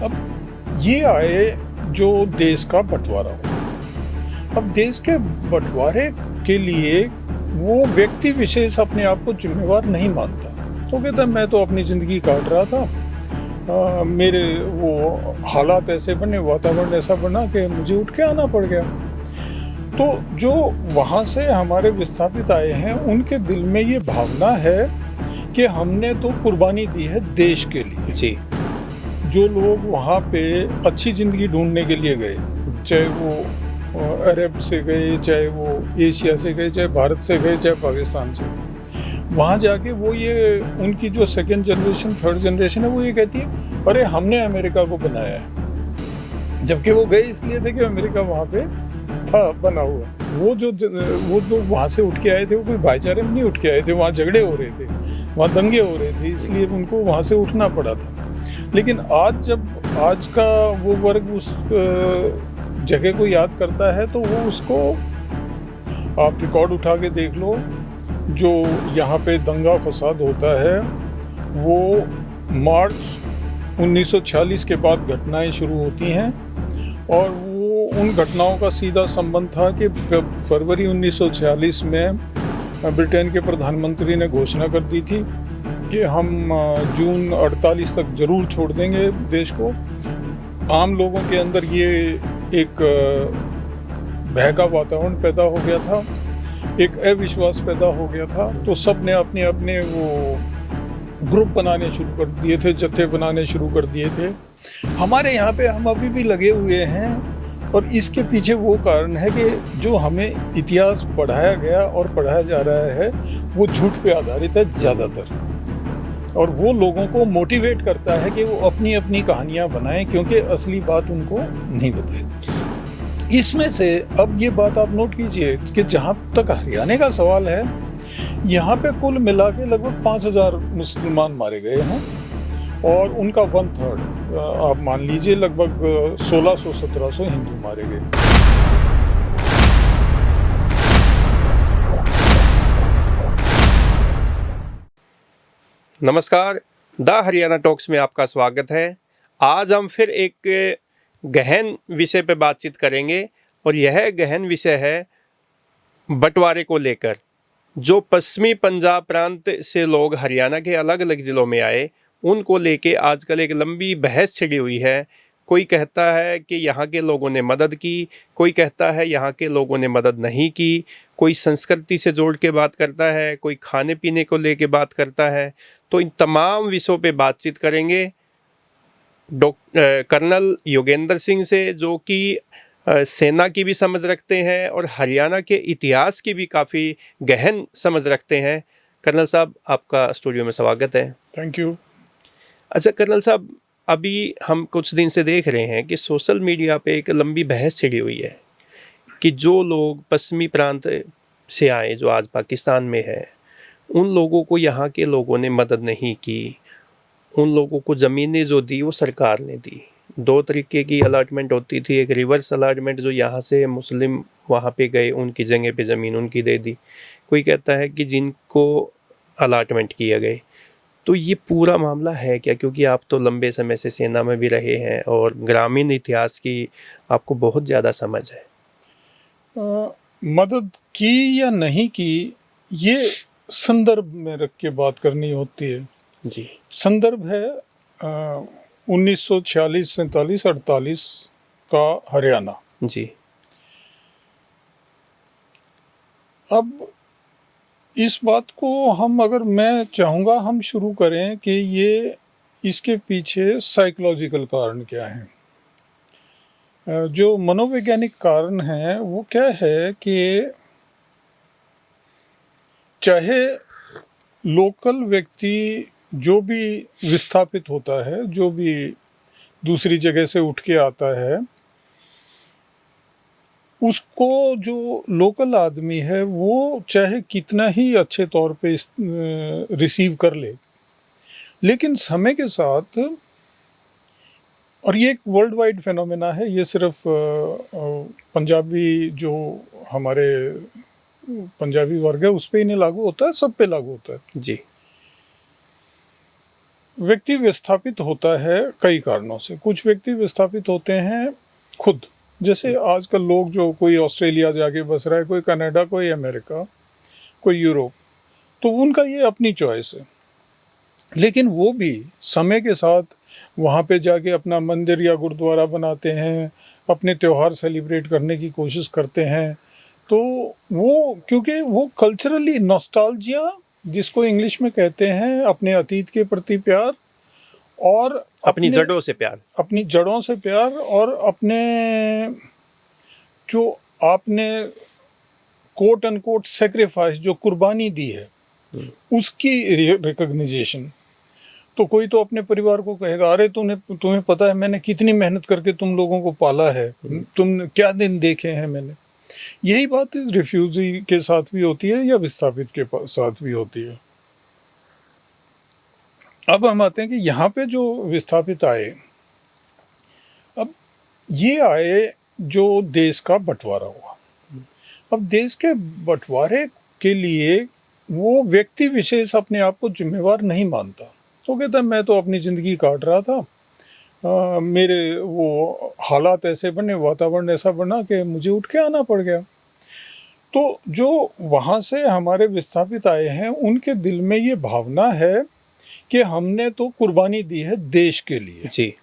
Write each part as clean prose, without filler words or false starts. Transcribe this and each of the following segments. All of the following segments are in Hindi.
अब ये आए जो देश का बंटवारा हुआ। अब देश के बंटवारे के लिए वो व्यक्ति विशेष अपने आप को जिम्मेवार नहीं मानता। तो कहता है मैं तो अपनी ज़िंदगी काट रहा था, मेरे वो हालात ऐसे बने, वातावरण ऐसा बना कि मुझे उठ के आना पड़ गया। तो जो वहाँ से हमारे विस्थापित आए हैं उनके दिल में ये भावना है कि हमने तो कुर्बानी दी है देश के लिए। जी। जो लोग वहाँ पे अच्छी ज़िंदगी ढूंढने के लिए गए, चाहे वो अरब से गए, चाहे वो एशिया से गए, चाहे भारत से गए, चाहे पाकिस्तान से, वहाँ जाके वो ये उनकी जो सेकंड जनरेशन थर्ड जनरेशन है वो ये कहती है अरे हमने अमेरिका को बनाया है, जबकि वो गए इसलिए थे कि अमेरिका वहाँ पे था बना हुआ। वो जो वहाँ से उठ के आए थे वो कोई भाईचारे में नहीं उठ के आए थे, वहाँ झगड़े हो रहे थे, वहाँ दंगे हो रहे थे, इसलिए उनको वहाँ से उठना पड़ा था। लेकिन आज जब आज का वो वर्ग उस जगह को याद करता है तो वो उसको, आप रिकॉर्ड उठा के देख लो, जो यहाँ पे दंगा फसाद होता है वो मार्च 1946 के बाद घटनाएं शुरू होती हैं, और वो उन घटनाओं का सीधा संबंध था कि फरवरी 1946 में ब्रिटेन के प्रधानमंत्री ने घोषणा कर दी थी कि हम जून 48 तक ज़रूर छोड़ देंगे देश को। आम लोगों के अंदर ये एक भय का वातावरण पैदा हो गया था, एक अविश्वास पैदा हो गया था। तो सब ने अपने अपने वो ग्रुप बनाने शुरू कर दिए थे, जत्थे बनाने शुरू कर दिए थे। हमारे यहाँ पे हम अभी भी लगे हुए हैं, और इसके पीछे वो कारण है कि जो हमें इतिहास पढ़ाया गया और पढ़ाया जा रहा है वो झूठ पे आधारित है ज़्यादातर, और वो लोगों को मोटिवेट करता है कि वो अपनी अपनी कहानियाँ बनाएं, क्योंकि असली बात उनको नहीं बताई। इसमें से अब ये बात आप नोट कीजिए कि जहाँ तक हरियाणा का सवाल है, यहाँ पे कुल मिला के लगभग 5,000 मुसलमान मारे गए हैं, और उनका 1/3 आप मान लीजिए लगभग 1600-1700 हिंदू मारे गए। नमस्कार, द हरियाणा टॉक्स में आपका स्वागत है। आज हम फिर एक गहन विषय पर बातचीत करेंगे, और यह गहन विषय है बंटवारे को लेकर। जो पश्चिमी पंजाब प्रांत से लोग हरियाणा के अलग अलग ज़िलों में आए, उनको लेके आजकल एक लंबी बहस छिड़ी हुई है। कोई कहता है कि यहाँ के लोगों ने मदद की, कोई कहता है यहाँ के लोगों ने मदद नहीं की, कोई संस्कृति से जोड़ के बात करता है, कोई खाने पीने को लेके बात करता है। तो इन तमाम विषयों पे बातचीत करेंगे कर्नल योगेंद्र सिंह से, जो कि सेना की भी समझ रखते हैं और हरियाणा के इतिहास की भी काफ़ी गहन समझ रखते हैं। कर्नल साहब, आपका स्टूडियो में स्वागत है। Thank you. अच्छा कर्नल साहब, अभी हम कुछ दिन से देख रहे हैं कि सोशल मीडिया पे एक लंबी बहस छिड़ी हुई है कि जो लोग पश्चिमी प्रांत से आए, जो आज पाकिस्तान में है, उन लोगों को यहाँ के लोगों ने मदद नहीं की। उन लोगों को ज़मीनें जो दी वो सरकार ने दी। दो तरीके की अलाटमेंट होती थी, एक रिवर्स अलाटमेंट जो यहाँ से मुस्लिम वहाँ पे गए उनकी जगह पे ज़मीन उनकी दे दी। कोई कहता है कि जिनको अलाटमेंट किया गए। तो ये पूरा मामला है क्या? क्योंकि आप तो लंबे समय से सेना में भी रहे हैं और ग्रामीण इतिहास की आपको बहुत ज़्यादा समझ है। मदद की या नहीं की, ये संदर्भ में रख के बात करनी होती है। जी। संदर्भ है 1946, 47, 48 का हरियाणा। जी। अब इस बात को हम, अगर मैं चाहूँगा हम शुरू करें कि ये इसके पीछे साइकोलॉजिकल कारण क्या है। जो मनोवैज्ञानिक कारण है वो क्या है कि चाहे लोकल व्यक्ति जो भी विस्थापित होता है, जो भी दूसरी जगह से उठ के आता है, उसको जो लोकल आदमी है वो चाहे कितना ही अच्छे तौर पे रिसीव कर ले, लेकिन समय के साथ, और ये एक वर्ल्ड वाइड फेनोमेना है, ये सिर्फ पंजाबी जो हमारे पंजाबी वर्ग है उस पे ही नहीं लागू होता है, सब पे लागू होता है। जी। व्यक्ति विस्थापित होता है कई कारणों से। कुछ व्यक्ति विस्थापित होते हैं खुद, जैसे आजकल लोग जो कोई ऑस्ट्रेलिया जाके बस रहा है, कोई कनाडा, कोई अमेरिका, कोई यूरोप, तो उनका ये अपनी चॉइस है। लेकिन वो भी समय के साथ वहाँ पे जाके अपना मंदिर या गुरुद्वारा बनाते हैं, अपने त्यौहार सेलिब्रेट करने की कोशिश करते हैं। तो वो क्योंकि वो कल्चरली नॉस्टैल्जिया, जिसको इंग्लिश में कहते हैं अपने अतीत के प्रति प्यार, और अपनी जड़ों से प्यार, अपनी जड़ों से प्यार, और अपने जो आपने कोट अनकोट सेक्रीफाइस, जो कुर्बानी दी है, उसकी रिकॉग्निजेशन। तो कोई तो अपने परिवार को कहेगा, अरे तुम्हें पता है मैंने कितनी मेहनत करके तुम लोगों को पाला है, तुम क्या दिन देखे हैं मैंने। यही बात रिफ्यूजी के साथ भी होती है या विस्थापित के साथ भी होती है। अब हम आते हैं कि यहाँ पे जो विस्थापित आए, अब ये आए जो देश का बंटवारा हुआ। अब देश के बंटवारे के लिए वो व्यक्ति विशेष अपने आप को जिम्मेवार नहीं मानता। तो कहता है मैं तो अपनी ज़िंदगी काट रहा था, मेरे वो हालात ऐसे बने, वातावरण ऐसा बना कि मुझे उठ के आना पड़ गया। तो जो वहाँ से हमारे विस्थापित आए हैं, उनके दिल में ये भावना है कि हमने तो कुर्बानी दी है देश के लिए जी,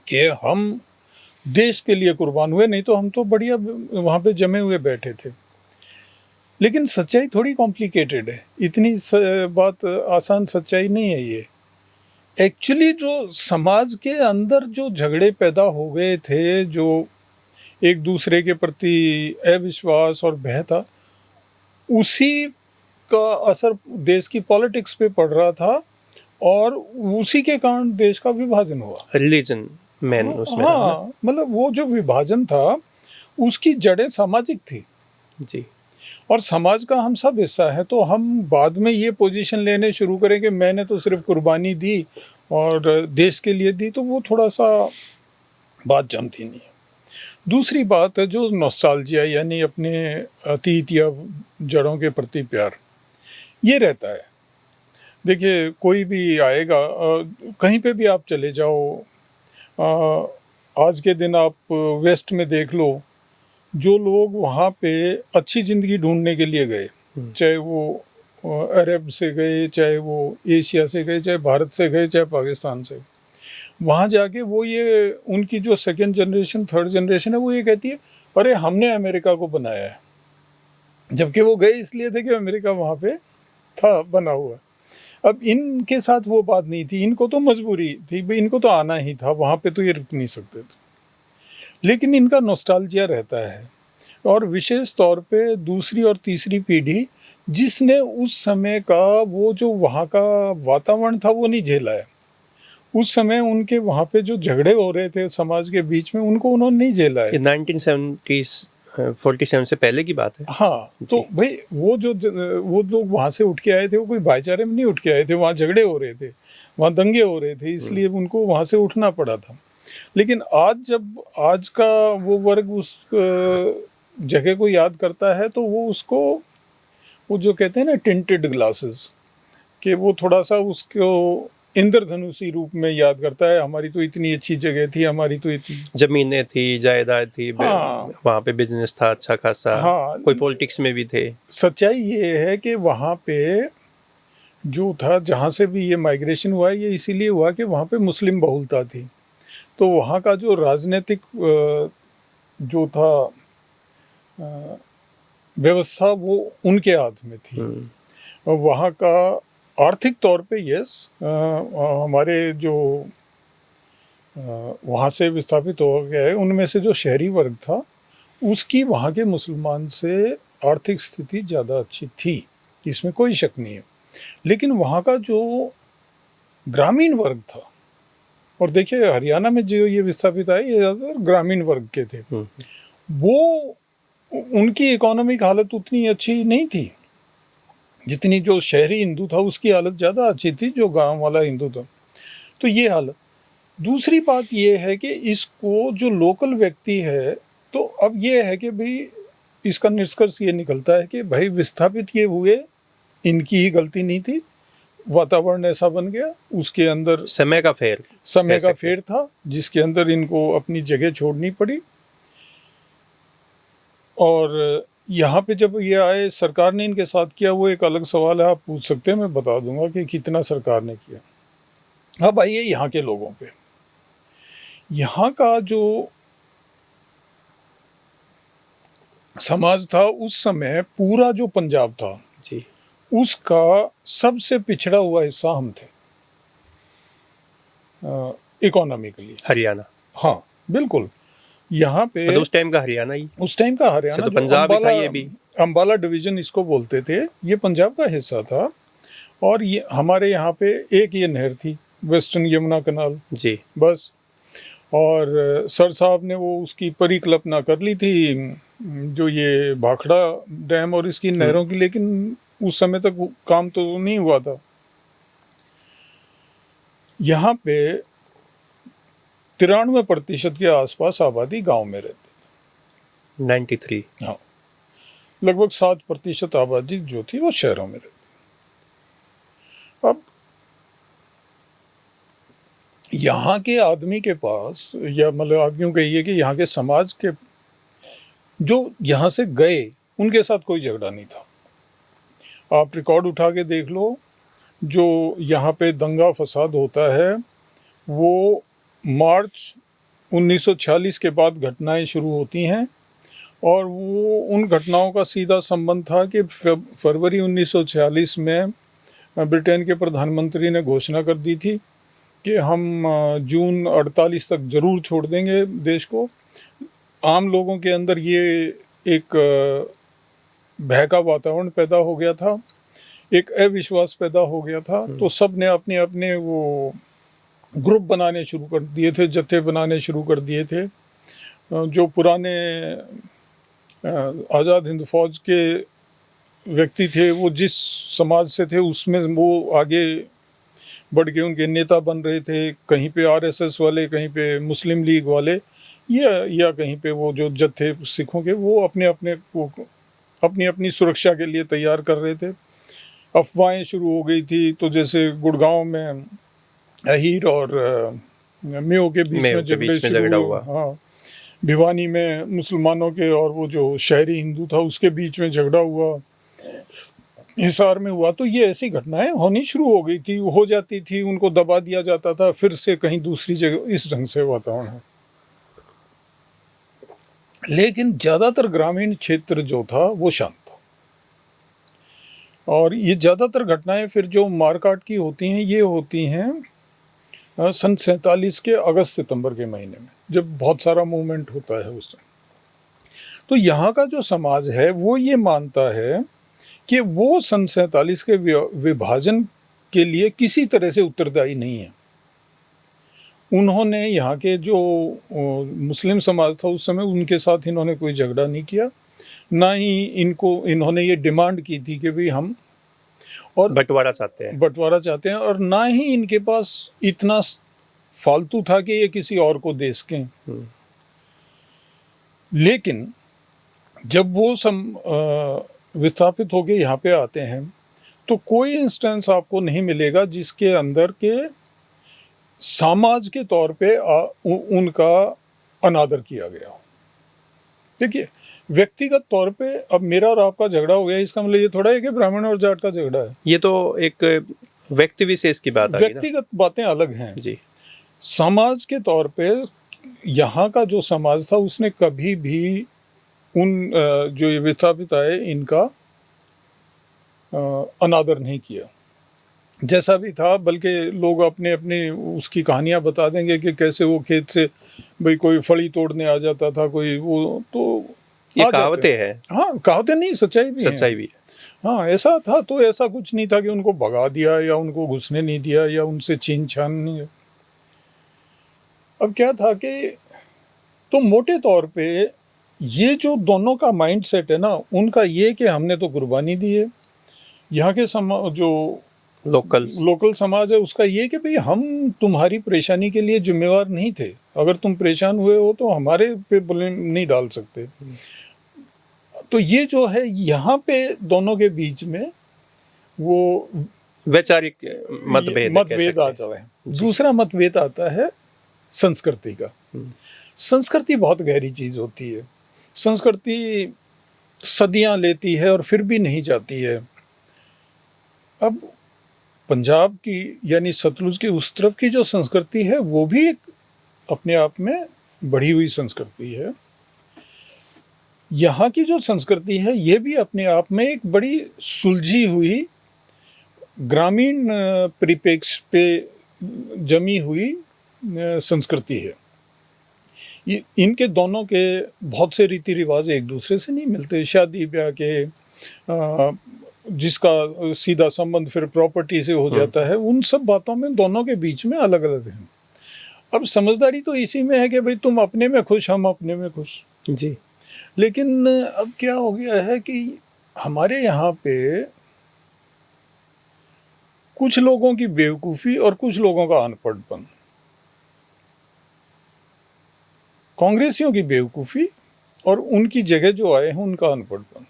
कि हम देश के लिए कुर्बान हुए, नहीं तो हम तो बढ़िया वहाँ पे जमे हुए बैठे थे। लेकिन सच्चाई थोड़ी कॉम्प्लिकेटेड है, इतनी बात आसान सच्चाई नहीं है ये। एक्चुअली जो समाज के अंदर जो झगड़े पैदा हो गए थे, जो एक दूसरे के प्रति अविश्वास और भय था, उसी का असर देश की पॉलिटिक्स पे पड़ रहा था, और उसी के कारण देश का विभाजन हुआ। रिलीजन मैन उसमें रहा ना। हाँ, मतलब वो जो विभाजन था उसकी जड़ें सामाजिक थी जी, और समाज का हम सब हिस्सा है। तो हम बाद में ये पोजीशन लेने शुरू करें कि मैंने तो सिर्फ कुर्बानी दी और देश के लिए दी, तो वो थोड़ा सा बात जमती नहीं है। दूसरी बात है जो नॉस्टैल्जिया, यानी अपने अतीत या जड़ों के प्रति प्यार, ये रहता है। देखिए कोई भी आएगा, कहीं पे भी आप चले जाओ, आज के दिन आप वेस्ट में देख लो, जो लोग वहाँ पे अच्छी ज़िंदगी ढूंढने के लिए गए, चाहे वो अरब से गए, चाहे वो एशिया से गए, चाहे भारत से गए, चाहे पाकिस्तान से, वहाँ जाके वो ये उनकी जो सेकंड जनरेशन, थर्ड जनरेशन है, वो ये कहती है अरे हमने अमेरिका को बनाया है, जबकि वो गए इसलिए थे कि अमेरिका वहाँ पे था बना हुआ। अब इनके साथ वो बात नहीं थी, इनको तो मजबूरी थी भाई, इनको तो आना ही था, वहाँ पे तो ये रुक नहीं सकते थे। लेकिन इनका नॉस्टैल्जिया रहता है, और विशेष तौर पे दूसरी और तीसरी पीढ़ी जिसने उस समय का वो जो वहाँ का वातावरण था वो नहीं झेला है। उस समय उनके वहाँ पे जो झगड़े हो रहे थे समाज के बीच में, उनको उन्होंने नहीं झेला है। 1947 से पहले की बात है। हाँ, तो भाई वो लोग वहाँ से उठ के आए थे, वो कोई भाईचारे में नहीं उठ के आए थे, वहाँ झगड़े हो रहे थे, वहाँ दंगे हो रहे थे, इसलिए उनको वहाँ से उठना पड़ा था। लेकिन आज जब आज का वो वर्ग उस जगह को याद करता है, तो वो उसको, वो जो कहते हैं ना टिंटेड ग्लासेस, कि वो थोड़ा सा उसको इंद्रधनुषी रूप में याद करता है। हमारी तो इतनी अच्छी जगह थी, हमारी तो इतनी जमीनें थी, जायदाद थी, हाँ, वहाँ पे बिजनेस था अच्छा खासा, हाँ, कोई पॉलिटिक्स में भी थे। सच्चाई ये है कि वहाँ पे जो था, जहाँ से भी ये माइग्रेशन हुआ है, ये इसीलिए हुआ कि वहाँ पे मुस्लिम बहुलता थी। तो वहाँ का जो राजनीतिक जो था व्यवस्था, वो उनके हाथ में थी। और वहाँ का आर्थिक तौर पे यस, हमारे जो वहाँ से विस्थापित हो गया है, उनमें से जो शहरी वर्ग था, उसकी वहाँ के मुसलमान से आर्थिक स्थिति ज़्यादा अच्छी थी, इसमें कोई शक नहीं है। लेकिन वहाँ का जो ग्रामीण वर्ग था, और देखिए हरियाणा में जो ये विस्थापित आए, ये ज़्यादातर ग्रामीण वर्ग के थे, वो उनकी इकोनॉमिक हालत उतनी अच्छी नहीं थी जितनी जो शहरी हिंदू था उसकी हालत ज़्यादा अच्छी थी, जो गांव वाला हिंदू था। तो ये हालत। दूसरी बात ये है कि इसको जो लोकल व्यक्ति है, तो अब ये है कि भाई इसका निष्कर्ष ये निकलता है कि भाई विस्थापित ये हुए, इनकी ही गलती नहीं थी, वातावरण ऐसा बन गया, उसके अंदर समय का फेर समय कह का सकते फेर था, जिसके अंदर इनको अपनी जगह छोड़नी पड़ी। और यहाँ पे जब ये आए, सरकार ने इनके साथ किया, वो एक अलग सवाल है, आप पूछ सकते हैं, मैं बता दूंगा कि कितना सरकार ने किया। अब आइए यहाँ के लोगों पे। यहाँ का जो समाज था उस समय, पूरा जो पंजाब था जी, उसका सबसे पिछड़ा हुआ हिस्सा हम थे इकोनॉमिकली। हरियाणा, हाँ बिल्कुल। यहाँ पे मतलब उस टाइम का हरियाणा ही, उस टाइम का हरियाणा, तो जो पंजाब ही था ये भी। अम्बाला डिवीजन इसको बोलते थे, ये पंजाब का हिस्सा था। और ये हमारे यहाँ पे एक ये नहर थी, वेस्टर्न यमुना कनाल, जी, बस। और सर साहब ने वो उसकी परिकल्पना कर ली थी, जो ये भाखड़ा डैम और इसकी नहरों की, लेकिन उस समय तक वो काम तो नहीं हुआ था। यहाँ पे 93% के आसपास आबादी गांव में रहती। 93। हाँ, लगभग 7% आबादी जो थी वो शहरों में रहती। अब यहाँ के आदमी के पास, या मतलब आप यूँ कहिए कि यहाँ के समाज के जो यहाँ से गए, उनके साथ कोई झगड़ा नहीं था। आप रिकॉर्ड उठा के देख लो, जो यहाँ पे दंगा फसाद होता है वो मार्च 1946 के बाद घटनाएं शुरू होती हैं। और वो उन घटनाओं का सीधा संबंध था कि फरवरी 1946 में ब्रिटेन के प्रधानमंत्री ने घोषणा कर दी थी कि हम जून 48 तक जरूर छोड़ देंगे देश को। आम लोगों के अंदर ये एक भय का वातावरण पैदा हो गया था, एक अविश्वास पैदा हो गया था। तो सब ने अपने अपने वो ग्रुप बनाने शुरू कर दिए थे, जत्थे बनाने शुरू कर दिए थे। जो पुराने आज़ाद हिंद फौज के व्यक्ति थे, वो जिस समाज से थे उसमें वो आगे बढ़ के उनके नेता बन रहे थे। कहीं पे आरएसएस वाले, कहीं पे मुस्लिम लीग वाले, या कहीं पे वो जो जत्थे सिखों के, वो अपने अपने वो अपनी अपनी सुरक्षा के लिए तैयार कर रहे थे। अफवाहें शुरू हो गई थी, तो जैसे गुड़गांव में अहीर और मेयो के बीच में झगड़े हुआ। हाँ, भिवानी में मुसलमानों के और वो जो शहरी हिंदू था उसके बीच में झगड़ा हुआ, हिसार में हुआ। तो ये ऐसी घटनाएं होनी शुरू हो गई थी, हो जाती थी, उनको दबा दिया जाता था, फिर से कहीं दूसरी जगह इस ढंग से वातावरण है। लेकिन ज़्यादातर ग्रामीण क्षेत्र जो था वो शांत था। और ये ज़्यादातर घटनाएं फिर जो मारकाट की होती हैं, ये होती हैं सन 47 के अगस्त सितंबर के महीने में, जब बहुत सारा मूवमेंट होता है उस समय। तो यहाँ का जो समाज है वो ये मानता है कि वो सन 47 के विभाजन के लिए किसी तरह से उत्तरदायी नहीं है। उन्होंने यहाँ के जो मुस्लिम समाज था उस समय, उनके साथ इन्होंने कोई झगड़ा नहीं किया, ना ही इन्होंने ये डिमांड की थी कि भाई हम और बंटवारा चाहते हैं, और ना ही इनके पास इतना फालतू था कि ये किसी और को दे सकें। लेकिन जब वो विस्थापित होके यहाँ पे आते हैं, तो कोई इंस्टेंस आपको नहीं मिलेगा जिसके अंदर के समाज के तौर पे उनका अनादर किया गया हो। देखिए, व्यक्तिगत तौर पे अब मेरा और आपका झगड़ा हो गया, इसका मतलब ये थोड़ा है कि ब्राह्मण और जाट का झगड़ा है। ये तो एक व्यक्ति विशेष की बात है, व्यक्तिगत बातें अलग हैं जी। समाज के तौर पे यहाँ का जो समाज था उसने कभी भी उन जो ये विस्थापित आए इनका अनादर नहीं किया, जैसा भी था। बल्कि लोग अपने अपने उसकी कहानियाँ बता देंगे कि कैसे वो खेत से भाई कोई फली तोड़ने आ जाता था, कोई वो, तो ये कहावतें हैं। हाँ, कहावतें नहीं, सच्चाई भी है। हाँ, ऐसा था। तो ऐसा कुछ नहीं था कि उनको भगा दिया या उनको घुसने नहीं दिया या उनसे छीन छान नहीं। अब क्या था कि तो मोटे तौर पे ये जो दोनों का माइंड सेट है ना, उनका ये कि हमने तो कुर्बानी दी है। यहाँ के जो लोकल समाज है उसका ये कि भाई हम तुम्हारी परेशानी के लिए जिम्मेवार नहीं थे, अगर तुम परेशान हुए हो तो हमारे पे ब्लेम नहीं डाल सकते। तो ये जो है यहाँ पे दोनों के बीच में वो वैचारिक मतभेद कह मतभेद सकते आ हैं। जाए। दूसरा मतभेद आता है संस्कृति का। संस्कृति बहुत गहरी चीज होती है। संस्कृति सदियां लेती है और फिर भी नहीं जाती है। अब पंजाब की यानी सतलुज के उस तरफ की जो संस्कृति है वो भी एक अपने आप में बढ़ी हुई संस्कृति है। यहाँ की जो संस्कृति है ये भी अपने आप में एक बड़ी सुलझी हुई ग्रामीण परिप्रेक्ष्य पे जमी हुई संस्कृति है। इनके दोनों के बहुत से रीति रिवाज एक दूसरे से नहीं मिलते। शादी ब्याह के जिसका सीधा संबंध फिर प्रॉपर्टी से हो जाता है, उन सब बातों में दोनों के बीच में अलग अलग है। अब समझदारी तो इसी में है कि भाई तुम अपने में खुश, हम अपने में खुश जी। लेकिन अब क्या हो गया है कि हमारे यहाँ पे कुछ लोगों की बेवकूफ़ी और कुछ लोगों का अनपढ़पन, कांग्रेसियों की बेवकूफ़ी और उनकी जगह जो आए हैं उनका अनपढ़पन।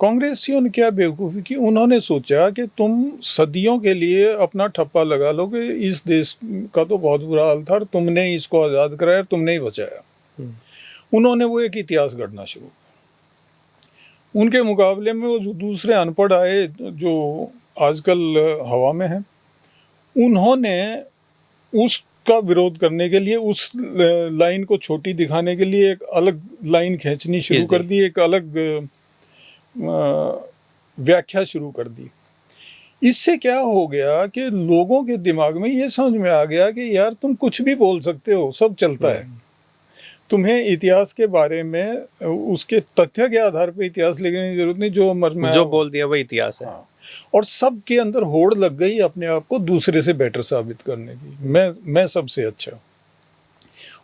कांग्रेसियों ने क्या बेवकूफ़ी की, उन्होंने सोचा कि तुम सदियों के लिए अपना ठप्पा लगा लो कि इस देश का तो बहुत बुरा हाल था और तुमने इसको आज़ाद कराया, तुमने ही बचाया। उन्होंने वो एक इतिहास गढ़ना शुरू किया। उनके मुकाबले में वो जो दूसरे अनपढ़ आए जो आजकल हवा में हैं, उन्होंने उसका विरोध करने के लिए, उस लाइन को छोटी दिखाने के लिए एक अलग लाइन खींचनी शुरू कर दी, एक अलग व्याख्या शुरू कर दी। इससे क्या हो गया कि लोगों के दिमाग में ये समझ में आ गया कि यार तुम कुछ भी बोल सकते हो, सब चलता है। तुम्हें इतिहास के बारे में उसके तथ्य के आधार पर इतिहास लिखने की जरूरत नहीं, जो बोल दिया वही इतिहास है। हाँ। और सबके अंदर होड़ लग गई अपने आप को दूसरे से बेटर साबित करने की, मैं सबसे अच्छा,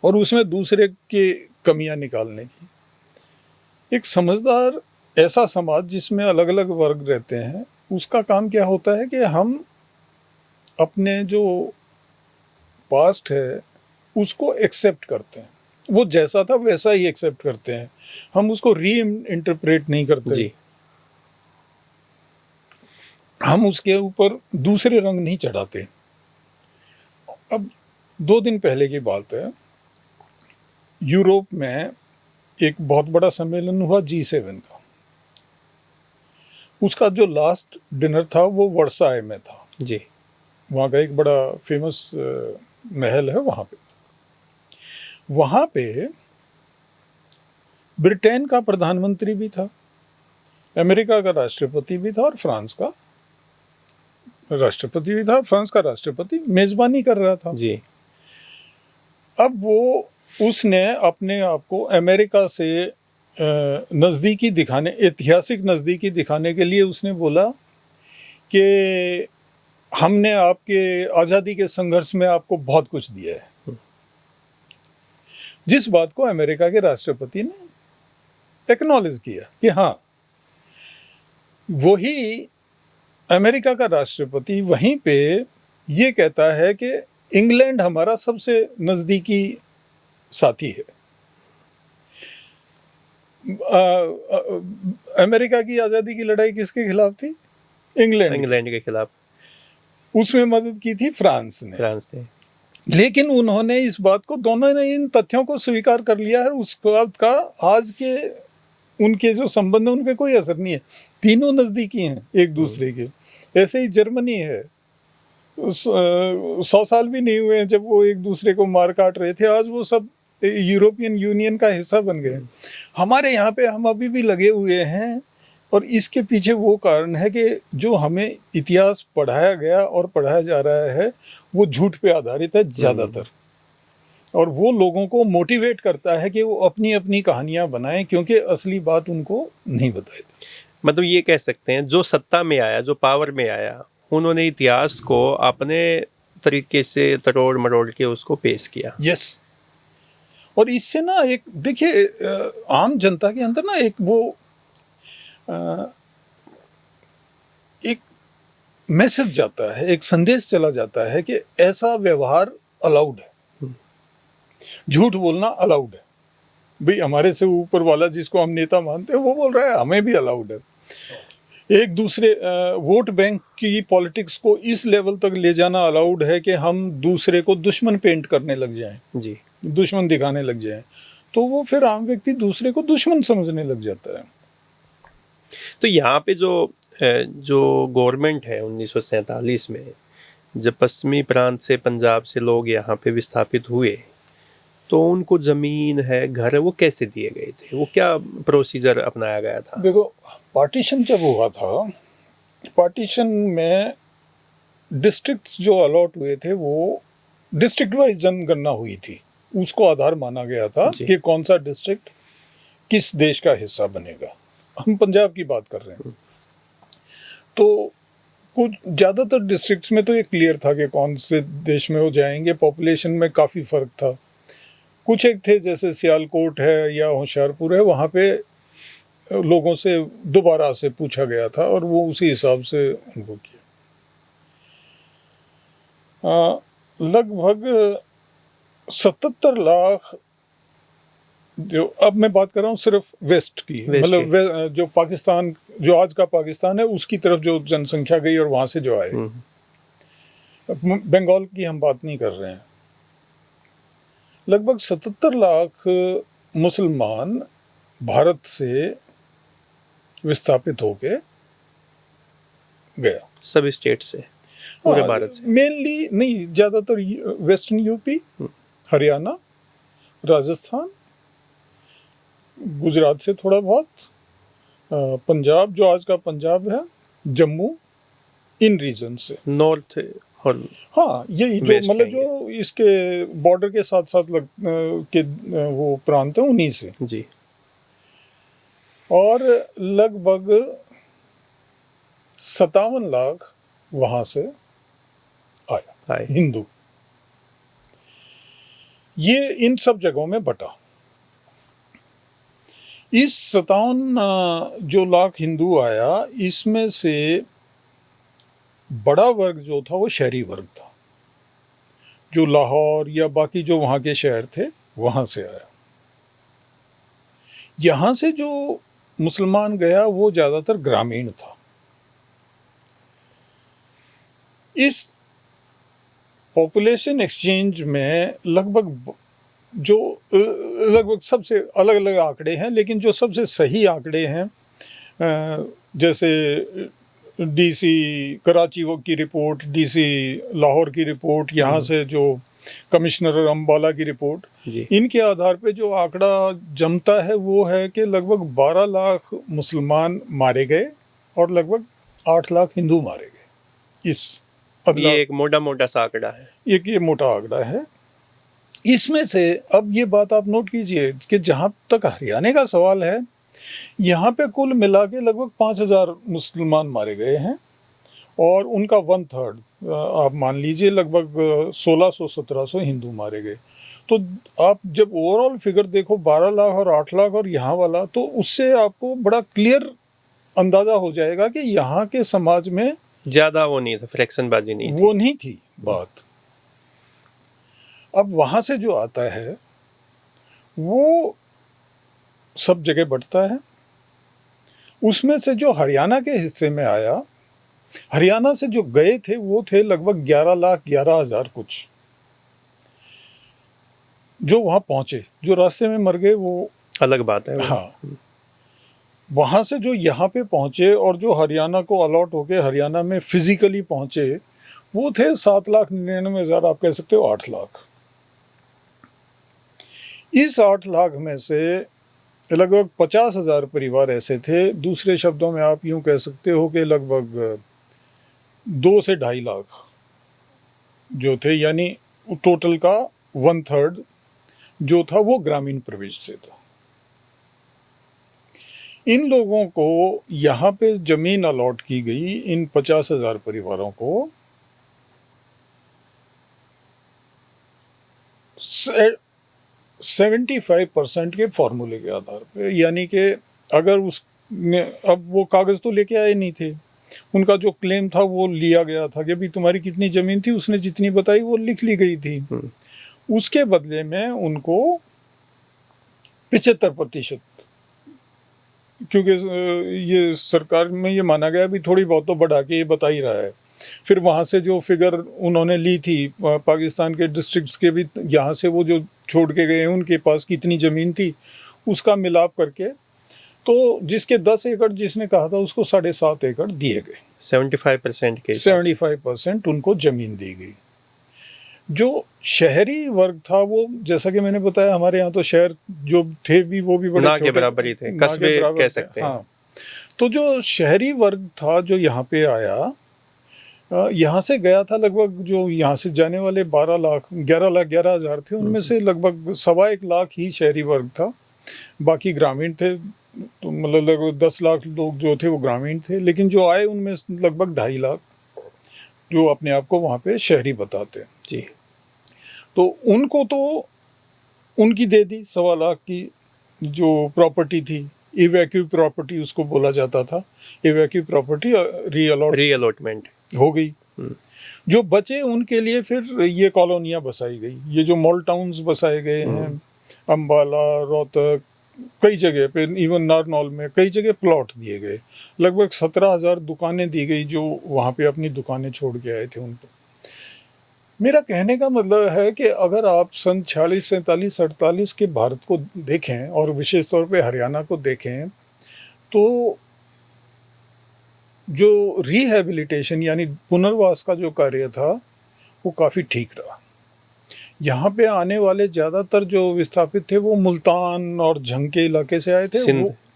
और उसमें दूसरे की कमियां निकालने की। एक समझदार ऐसा समाज जिसमें अलग अलग वर्ग रहते हैं, उसका काम क्या होता है कि हम अपने जो पास्ट है उसको एक्सेप्ट करते हैं। वो जैसा था वैसा ही एक्सेप्ट करते हैं, हम उसको री इंटरप्रेट नहीं करते जी। हम उसके ऊपर दूसरे रंग नहीं चढ़ाते। अब 2 दिन पहले की बात है, यूरोप में एक बहुत बड़ा सम्मेलन हुआ G7 का। उसका जो लास्ट डिनर था वो वर्साय में था जी। वहाँ का एक बड़ा फेमस महल है। वहाँ पे ब्रिटेन का प्रधानमंत्री भी था, अमेरिका का राष्ट्रपति भी था और फ्रांस का राष्ट्रपति भी था। फ्रांस का राष्ट्रपति मेजबानी कर रहा था जी। अब उसने अपने आप को अमेरिका से नज़दीकी दिखाने, ऐतिहासिक नज़दीकी दिखाने के लिए उसने बोला कि हमने आपके आज़ादी के संघर्ष में आपको बहुत कुछ दिया है। जिस बात को अमेरिका के राष्ट्रपति ने एक्नॉलेज किया कि हाँ, वही अमेरिका का राष्ट्रपति वहीं पे ये कहता है कि इंग्लैंड हमारा सबसे नज़दीकी साथी है। अमेरिका की आज़ादी की लड़ाई किसके खिलाफ थी? इंग्लैंड के खिलाफ। उसमें मदद की थी फ्रांस ने। लेकिन उन्होंने इस बात को, दोनों ने इन तथ्यों को स्वीकार कर लिया है। उस बात का आज के उनके जो संबंध है उन पे कोई असर नहीं है। तीनों नज़दीकी हैं एक दूसरे के। ऐसे ही जर्मनी है, 100 साल भी नहीं हुए जब वो एक दूसरे को मार काट रहे थे, आज वो सब यूरोपियन यूनियन का हिस्सा बन गए। हमारे यहाँ पे हम अभी भी लगे हुए हैं, और इसके पीछे वो कारण है कि जो हमें इतिहास पढ़ाया गया और पढ़ाया जा रहा है वो झूठ पे आधारित है ज़्यादातर, और वो लोगों को मोटिवेट करता है कि वो अपनी अपनी कहानियाँ बनाएं, क्योंकि असली बात उनको नहीं बताई। मतलब ये कह सकते हैं जो सत्ता में आया, जो पावर में आया, उन्होंने इतिहास को अपने तरीके से तरोड़ मरोड़ के उसको पेश किया। यस। और इससे ना एक देखिए आम जनता के अंदर ना एक मैसेज जाता है, एक संदेश चला जाता है कि ऐसा व्यवहार अलाउड है, झूठ बोलना अलाउड है। भाई हमारे से ऊपर वाला जिसको हम नेता मानते हैं वो बोल रहा है, हमें भी अलाउड है। एक दूसरे वोट बैंक की पॉलिटिक्स को इस लेवल तक ले जाना अलाउड है कि हम दूसरे को दुश्मन पेंट करने लग जाएं, जी। दुश्मन दिखाने लग जाएं, तो वो फिर आम व्यक्ति दूसरे को दुश्मन समझने लग जाता है। तो यहाँ पे जो गवर्नमेंट है 1947 में जब पश्चिमी प्रांत से पंजाब से लोग यहाँ पे विस्थापित हुए, तो उनको जमीन है, घर है, वो कैसे दिए गए थे? वो क्या प्रोसीजर अपनाया गया था? देखो, पार्टीशन जब हुआ था, पार्टीशन में डिस्ट्रिक्ट जो अलॉट हुए थे वो डिस्ट्रिक्ट वाइज जनगणना हुई थी, उसको आधार माना गया था कि कौन सा डिस्ट्रिक्ट किस देश का हिस्सा बनेगा। हम पंजाब की बात कर रहे हैं, तो कुछ ज़्यादातर डिस्ट्रिक्ट्स में तो ये क्लियर था कि कौन से देश में वो जाएंगे। पॉपुलेशन में काफ़ी फ़र्क था। कुछ एक थे जैसे सियालकोट है या होशियारपुर है, वहाँ पे लोगों से दोबारा से पूछा गया था और वो उसी हिसाब से उनको किया। लगभग 77 लाख, जो अब मैं बात कर रहा हूँ सिर्फ वेस्ट की, मतलब जो पाकिस्तान, जो आज का पाकिस्तान है उसकी तरफ जो जनसंख्या गई और वहाँ से जो आए, बंगाल की हम बात नहीं कर रहे हैं। लगभग 77 लाख मुसलमान भारत से विस्थापित होके गया, सब स्टेट से, पूरे भारत से। मेनली नहीं, ज़्यादातर वेस्टर्न यूपी, हरियाणा, राजस्थान, गुजरात से थोड़ा बहुत, पंजाब जो आज का पंजाब है, जम्मू, इन रीजन से। नॉर्थ और हाँ, यही जो मतलब जो इसके बॉर्डर के साथ साथ के वो प्रांत है उन्हीं से जी। और लगभग 57 लाख वहां से आया हिंदू। ये इन सब जगहों में बटा। इस 57 जो लाख हिंदू आया, इसमें से बड़ा वर्ग जो था वो शहरी वर्ग था, जो लाहौर या बाकी जो वहाँ के शहर थे वहाँ से आया। यहाँ से जो मुसलमान गया वो ज़्यादातर ग्रामीण था। इस पॉपुलेशन एक्सचेंज में लगभग सबसे अलग अलग आंकड़े हैं, लेकिन जो सबसे सही आंकड़े हैं, जैसे डीसी कराची की रिपोर्ट, डीसी लाहौर की रिपोर्ट, यहाँ से जो कमिश्नर अम्बाला की रिपोर्ट, इनके आधार पे जो आंकड़ा जमता है वो है कि लगभग 12 लाख मुसलमान मारे गए और लगभग 8 लाख हिंदू मारे गए। ये एक मोटा सा आंकड़ा है। ये मोटा आंकड़ा है। इसमें से अब ये बात आप नोट कीजिए कि जहाँ तक हरियाणा का सवाल है, यहाँ पे कुल मिला के लगभग 5000 मुसलमान मारे गए हैं और उनका 1/3 आप मान लीजिए लगभग 1600-1700 हिंदू मारे गए। तो आप जब ओवरऑल फिगर देखो 12 लाख और 8 लाख और यहाँ वाला, तो उससे आपको बड़ा क्लियर अंदाजा हो जाएगा कि यहाँ के समाज में ज़्यादा वो नहीं था, फ्रैक्शनबाजी नहीं थी, वो नहीं थी बात। अब वहाँ से जो आता है वो सब जगह बढ़ता है। उसमें से जो हरियाणा के हिस्से में आया, हरियाणा से जो गए थे वो थे लगभग 11,11,000 कुछ, जो वहाँ पहुँचे। जो रास्ते में मर गए वो अलग बात है। हाँ, वहाँ से जो यहाँ पे पहुँचे और जो हरियाणा को अलॉट होके हरियाणा में फिजिकली पहुँचे वो थे 7,99,000, आप कह सकते हो 8 लाख। इस 8 लाख में से लगभग 50,000 परिवार ऐसे थे, दूसरे शब्दों में आप यूँ कह सकते हो कि लगभग 2 से 2.5 लाख जो थे, यानी टोटल का 1/3 जो था वो ग्रामीण प्रदेश से था। इन लोगों को यहाँ पे जमीन अलॉट की गई, इन 50,000 परिवारों को 75% के फॉर्मूले के आधार पे, यानी कि अगर उसने, अब वो कागज़ तो लेके आए नहीं थे, उनका जो क्लेम था वो लिया गया था कि भाई तुम्हारी कितनी ज़मीन थी, उसने जितनी बताई वो लिख ली गई थी। उसके बदले में उनको 75% क्योंकि ये सरकार में ये माना गया भी थोड़ी बहुत तो बढ़ा के ये बता ही रहा है। फिर वहाँ से जो फिगर उन्होंने ली थी पाकिस्तान के डिस्ट्रिक्ट्स के भी, यहाँ से वो जो छोड़ के गए हैं उनके पास कितनी ज़मीन थी उसका मिलाप करके, तो जिसके 10 एकड़ जिसने कहा था उसको 7.5 एकड़ दिए गए। 75% के 75% उनको ज़मीन दी गई। जो शहरी वर्ग था वो, जैसा कि मैंने बताया, हमारे यहाँ तो शहर जो थे भी वो भी बड़े ना के छोटे, बराबर ही थे, ना के कस्बे बराबर कह थे। सकते हैं। हाँ, तो जो शहरी वर्ग था जो यहाँ पे आया, यहाँ से गया था लगभग, जो यहाँ से जाने वाले 11,00,000 थे, उनमें से लगभग 1.25 लाख ही शहरी वर्ग था, बाकी ग्रामीण थे। तो मतलब लगभग 10 लाख लोग जो थे वो ग्रामीण थे, लेकिन जो आए उनमें लगभग 2.5 लाख जो अपने आप को वहाँ पे शहरी बताते हैं। जी। तो उनको तो उनकी दे दी 1.25 लाख की जो प्रॉपर्टी थी, इवैक्यू प्रॉपर्टी उसको बोला जाता था, इवैक्यू प्रॉपर्टी रीअलॉटमेंट हो गई। जो बचे उनके लिए फिर ये कॉलोनियाँ बसाई गई, ये जो मॉल टाउन्स बसाए गए हैं, अम्बाला, रोहतक, कई जगह पे, इवन नारनौल में कई जगह प्लॉट दिए गए। लगभग 17,000 दुकानें दी गई जो वहाँ पे अपनी दुकानें छोड़ के आए थे उनको। मेरा कहने का मतलब है कि अगर आप सन 46, 47, 48 के भारत को देखें और विशेष तौर पे हरियाणा को देखें, तो जो रिहैबिलिटेशन यानी पुनर्वास का जो कार्य था वो काफ़ी ठीक रहा। यहाँ पे आने वाले ज़्यादातर जो विस्थापित थे वो मुल्तान और झंग के इलाके से आए थे।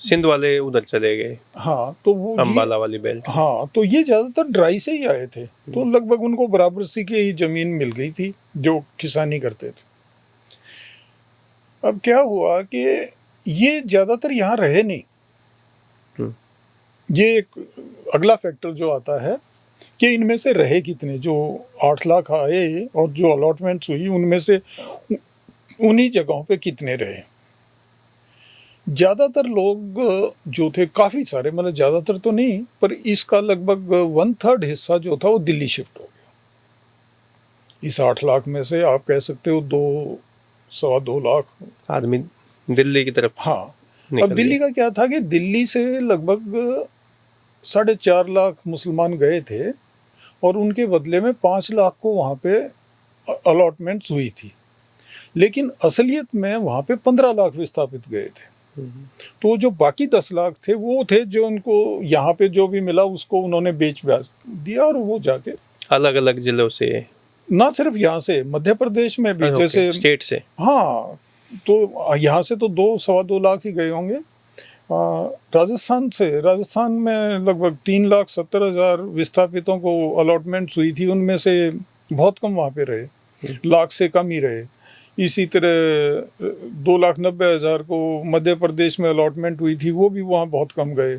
सिंध वाले उधर चले गए। हाँ, तो वो अम्बाला वाली बेल्ट। हाँ, तो ये ज़्यादातर ड्राई से ही आए थे, तो लगभग उनको बराबर सी की ही ज़मीन मिल गई थी जो किसानी करते थे। अब क्या हुआ कि ये ज़्यादातर यहाँ रहे नहीं। ये एक अगला फैक्टर जो आता है कि इनमें से रहे कितने, जो 8 लाख आए और जो अलॉटमेंट्स हुई उनमें से उन्हीं जगहों पे कितने रहे। ज़्यादातर लोग जो थे, काफ़ी सारे, मतलब ज़्यादातर तो नहीं, पर इसका लगभग 1/3 हिस्सा जो था वो दिल्ली शिफ्ट हो गया। इस 8 लाख में से आप कह सकते हो 2-2.25 लाख आदमी दिल्ली की तरफ। हाँ, अब दिल्ली का क्या था कि दिल्ली से लगभग 4.5 लाख मुसलमान गए थे और उनके बदले में 5 लाख को वहाँ पे अलॉटमेंट्स हुई थी, लेकिन असलियत में वहाँ पे 15 लाख विस्थापित गए थे। तो जो बाकी 10 लाख थे वो थे जो उनको यहाँ पे जो भी मिला उसको उन्होंने बेच दिया और वो जाके अलग अलग जिलों से, ना सिर्फ यहाँ से, मध्य प्रदेश में भी, जैसे स्टेट से। हाँ, तो यहाँ से तो 2-2.25 लाख ही गए होंगे। राजस्थान में लगभग 3,70,000 विस्थापितों को अलॉटमेंट्स हुई थी, उनमें से बहुत कम वहाँ पे रहे, लाख से कम ही रहे। इसी तरह 2,90,000 को मध्य प्रदेश में अलॉटमेंट हुई थी, वो भी वहाँ बहुत कम गए।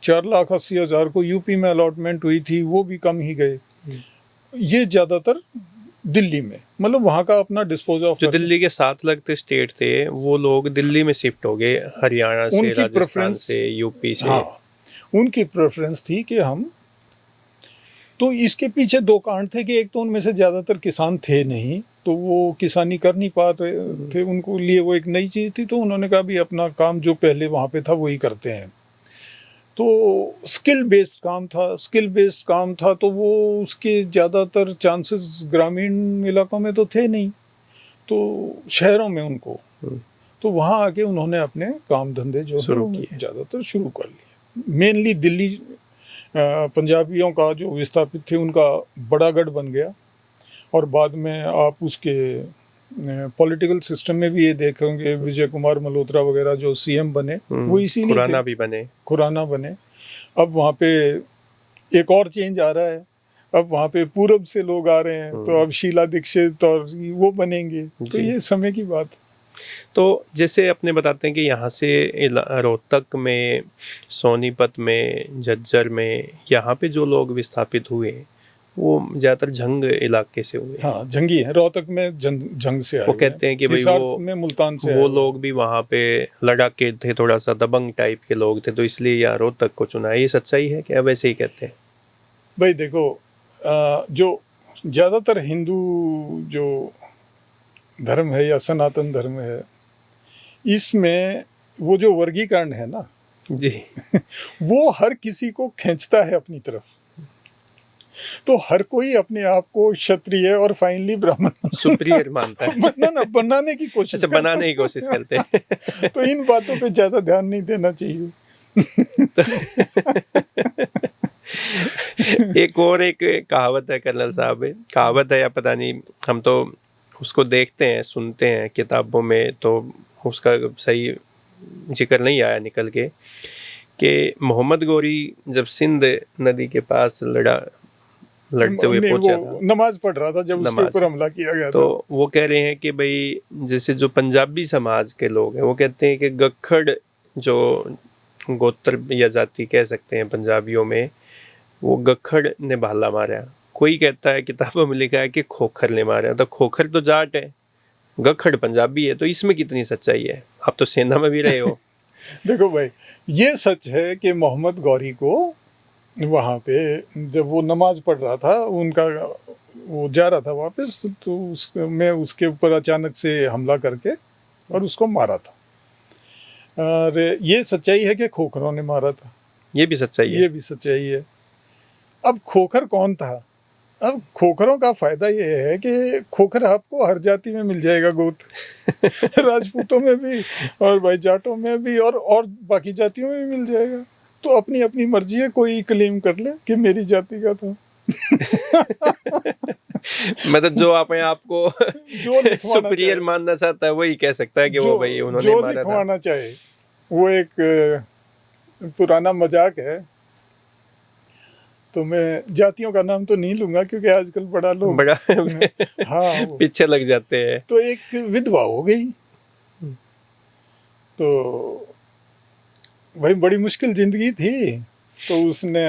4,80,000 को यूपी में अलॉटमेंट हुई थी, वो भी कम ही गए। ये ज़्यादातर दिल्ली में, मतलब वहाँ का अपना डिस्पोज ऑफ। जो दिल्ली के 7 लगते स्टेट थे वो लोग दिल्ली में शिफ्ट हो गए, हरियाणा से, राजस्थान से, यूपी से। हाँ, उनकी प्रेफरेंस थी कि हम, तो इसके पीछे 2 कारण थे कि एक तो उनमें से ज़्यादातर किसान थे नहीं, तो वो किसानी कर नहीं पाते थे, उनको लिए वो एक नई चीज़ थी, तो उन्होंने कहा भी अपना काम जो पहले वहाँ पे था वही करते हैं। तो स्किल बेस्ड काम था, तो वो उसके ज़्यादातर चांसेस ग्रामीण इलाकों में तो थे नहीं, तो शहरों में उनको, तो वहाँ आके उन्होंने अपने काम धंधे जो ज़्यादातर शुरू कर लिए। मेनली दिल्ली पंजाबियों का जो विस्थापित थे उनका बड़ा गढ़ बन गया, और बाद में आप उसके पॉलिटिकल सिस्टम में भी ये देखेंगे, विजय कुमार मल्होत्रा वगैरह जो सीएम बने वो इसीलिए खुराना बने। अब वहाँ पे एक और चेंज आ रहा है, अब वहाँ पे पूरब से लोग आ रहे हैं, तो अब शीला दीक्षित और वो बनेंगे, तो ये समय की बात। तो जैसे अपने बताते हैं कि यहाँ से रोहतक में, सोनीपत में, झज्जर में, यहाँ पे जो लोग विस्थापित हुए वो ज़्यादातर झंग इलाके से हुए। हाँ, झंगी है, रोहतक में झंग से आए। वो कहते हैं कि भाई वो में मुल्तान से वो लोग भी वहाँ पे लड़ाके थे, थोड़ा सा दबंग टाइप के लोग थे, तो इसलिए यहाँ रोहतक को चुना है। ये सच्चाई है क्या, वैसे ही कहते हैं? भाई देखो, जो ज़्यादातर हिंदू जो धर्म है या सनातन धर्म है, इसमें वो जो वर्गीकरण है ना, जी। वो हर किसी को खींचता है अपनी तरफ। तो हर कोई अपने आप को क्षत्रिय और फाइनली ब्राह्मण सुपीरियर मानता है। बनाने की कोशिश अच्छा, करता बनाने है। की कोशिश करते हैं। तो इन बातों पे ज्यादा ध्यान नहीं देना चाहिए। एक कहावत है कर्नल साहब, कहावत है या पता नहीं, हम तो उसको देखते हैं सुनते हैं किताबों में, तो उसका सही जिक्र नहीं आया निकल के, कि मोहम्मद गौरी जब सिंध नदी के पास लड़ते हुए नहीं, पहुंचा वो था, नमाज पढ़ रहा था जब उसके नमाज, ऊपर हमला किया गया तो था। वो कह रहे हैं कि भाई जैसे जो पंजाबी समाज के लोग हैं वो कहते हैं कि गखड़ जो गोत्र या जाति कह सकते हैं पंजाबियों में, वो गखड़ ने भाला मारा। कोई कहता है किताबों में लिखा है कि खोखर ने मारा। तो खोखर तो जाट है, गखड़ पंजाबी है, तो इसमें कितनी सच्चाई है? आप तो सेना में भी रहे हो। देखो भाई, ये सच है कि मोहम्मद गौरी को वहाँ पे जब वो नमाज पढ़ रहा था, उनका वो जा रहा था वापस, तो उसमें उसके ऊपर अचानक से हमला करके और उसको मारा था। और ये सच्चाई है कि खोखरों ने मारा था। ये भी सच्चाई है। ये भी सच्चाई है। अब खोखर कौन था? अब खोखरों का फायदा ये है कि खोखर आपको हर जाति में मिल जाएगा गोत। राजपूतों में भी और भाई जाटों में भी और बाकी जातियों में भी मिल जाएगा। तो अपनी अपनी मर्जी है, कोई क्लेम कर ले कि मेरी जाति का था। मतलब जो अपने आप को जो लिखवाना सुपीरियर चाहे, मानना चाहता है वही कह सकता है कि वो भाई उन्होंने जो मारा था। लिखवाना चाहे। वो एक पुराना मजाक है। तो मैं जातियों का नाम तो नहीं लूंगा क्योंकि आजकल बड़ा लोग बड़ा हाँ पीछे लग जाते हैं। तो एक विधवा हो गई, तो भाई बड़ी मुश्किल जिंदगी थी। तो उसने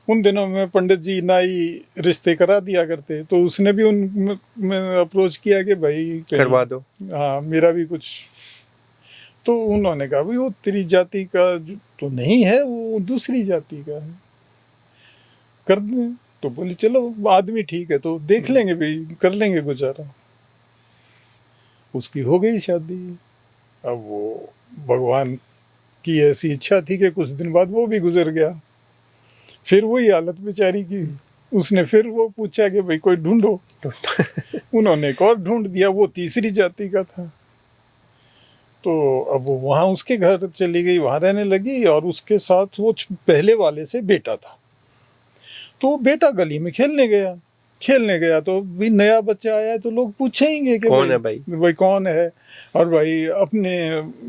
उन दिनों में पंडित जी नाई रिश्ते करा दिया करते, तो उसने भी उन में अप्रोच किया कि भाई करवा दो। हाँ मेरा भी कुछ। तो उन्होंने कहा भाई वो तेरी जाति का तो नहीं है, वो दूसरी जाति का है, कर दें। तो बोली चलो आदमी ठीक है तो देख लेंगे भाई, कर लेंगे गुजारा। उसकी हो गई शादी। अब वो भगवान की ऐसी इच्छा थी कि कुछ दिन बाद वो भी गुजर गया। फिर वही हालत बेचारी की। उसने फिर वो पूछा कि भाई कोई ढूंढो। उन्होंने एक और ढूंढ दिया, वो तीसरी जाति का था। तो अब वो वहाँ उसके घर चली गई, वहाँ रहने लगी, और उसके साथ वो पहले वाले से बेटा था। तो बेटा गली में खेलने गया तो भी नया बच्चा आया है तो लोग पूछेंगे कि कौन है भाई कौन है। और भाई अपने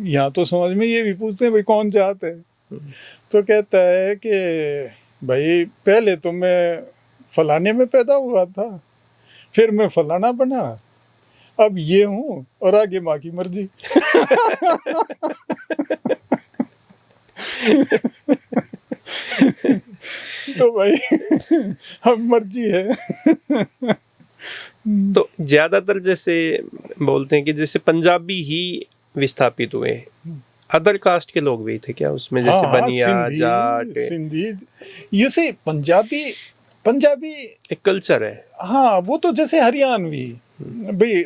यहाँ तो समझ में ये भी पूछते हैं भाई कौन जात है। तो कहता है कि भाई पहले तो मैं फलाने में पैदा हुआ था, फिर मैं फलाना बना, अब ये हूँ और आगे माँ की मर्जी। तो भाई अब मर्जी है। तो ज्यादातर जैसे बोलते हैं कि जैसे पंजाबी ही विस्थापित हुए, अदर कास्ट के लोग भी थे क्या उसमें? जैसे बनिया, जाट, सिंधी, ये से पंजाबी एक कल्चर है। हाँ वो तो जैसे हरियाणवी भाई,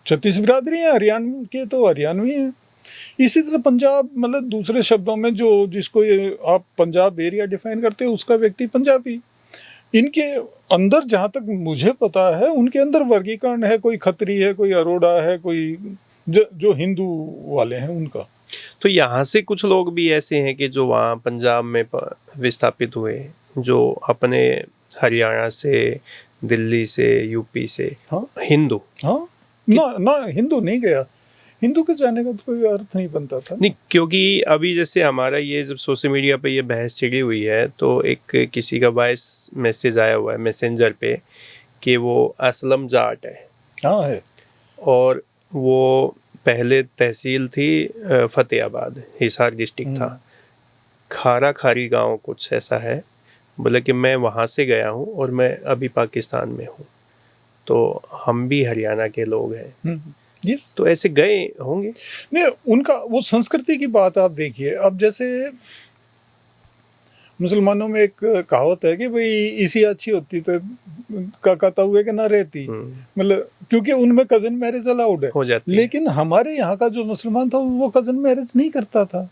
36 बिरादरी है हरियाणा के, तो हरियाणवी हैं। इसी तरह पंजाब, मतलब दूसरे शब्दों में जो जिसको ये आप पंजाब एरिया डिफाइन करते हो उसका व्यक्ति पंजाबी। इनके अंदर जहाँ तक मुझे पता है उनके अंदर वर्गीकरण है, कोई खत्री है, कोई अरोड़ा है, कोई जो हिंदू वाले हैं उनका। तो यहाँ से कुछ लोग भी ऐसे हैं कि जो वहाँ पंजाब में विस्थापित हुए, जो अपने हरियाणा से, दिल्ली से, यूपी से। हाँ हिंदू, हाँ ना हिंदू नहीं गया, हिंदू के जाने का तो कोई अर्थ नहीं बनता था नहीं, क्योंकि अभी जैसे हमारा ये जब सोशल मीडिया पे ये बहस छिड़ी हुई है तो एक किसी का वॉइस मैसेज आया हुआ है मैसेंजर पे कि वो असलम जाट है। हाँ है। और वो पहले तहसील थी फतेहाबाद, हिसार डिस्ट्रिक्ट था, खारा खारी गांव कुछ ऐसा है। बोले कि मैं वहाँ से गया हूँ और मैं अभी पाकिस्तान में हूँ, तो हम भी हरियाणा के लोग हैं। यस, तो ऐसे गए होंगे। नहीं उनका वो संस्कृति की बात आप देखिए। अब जैसे मुसलमानों में एक कहावत है कि भाई इसी अच्छी होती तो का कहता हुए कि ना रहती, मतलब क्योंकि उनमें कजन मैरिज अलाउड है। हो जाती है। लेकिन हमारे यहाँ का जो मुसलमान था वो कजन मैरिज नहीं करता था।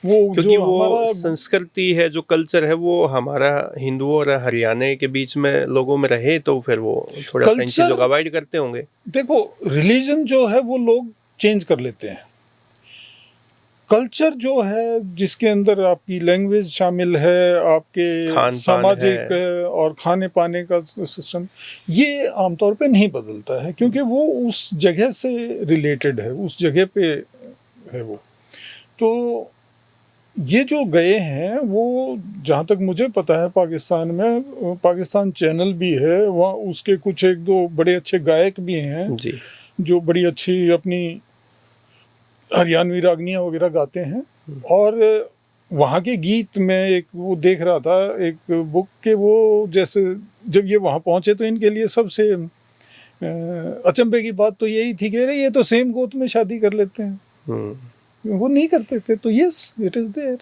वो क्योंकि जो वो हमारा संस्कृति है, जो कल्चर है, वो हमारा हिंदुओं और हरियाणा के बीच में लोगों में रहे, तो फिर वो थोड़ा इन Culture- चीजों को अवॉइड करते होंगे। देखो, रिलीजन जो है वो लोग चेंज कर लेते हैं। कल्चर जो है जिसके अंदर आपकी लैंग्वेज शामिल है, आपके खान-पान सामाजिक है। और खाने पाने का सिस्टम, ये आमतौर पे नहीं बदलता है, क्योंकि वो उस जगह से रिलेटेड है, उस जगह पे है वो। तो ये जो गए हैं वो, जहाँ तक मुझे पता है, पाकिस्तान में पाकिस्तान चैनल भी है, वहाँ उसके कुछ एक दो बड़े अच्छे गायक भी हैं जी। जो बड़ी अच्छी अपनी हरियाणवी रागनियाँ वगैरह गाते हैं। और वहाँ के गीत में एक वो देख रहा था, एक बुक के, वो जैसे जब ये वहाँ पहुँचे तो इनके लिए सबसे अचंभे की बात तो यही थी कि अरे ये तो सेम गोत में शादी कर लेते हैं। वो नहीं करते थे। तो यस, इट इज देयर।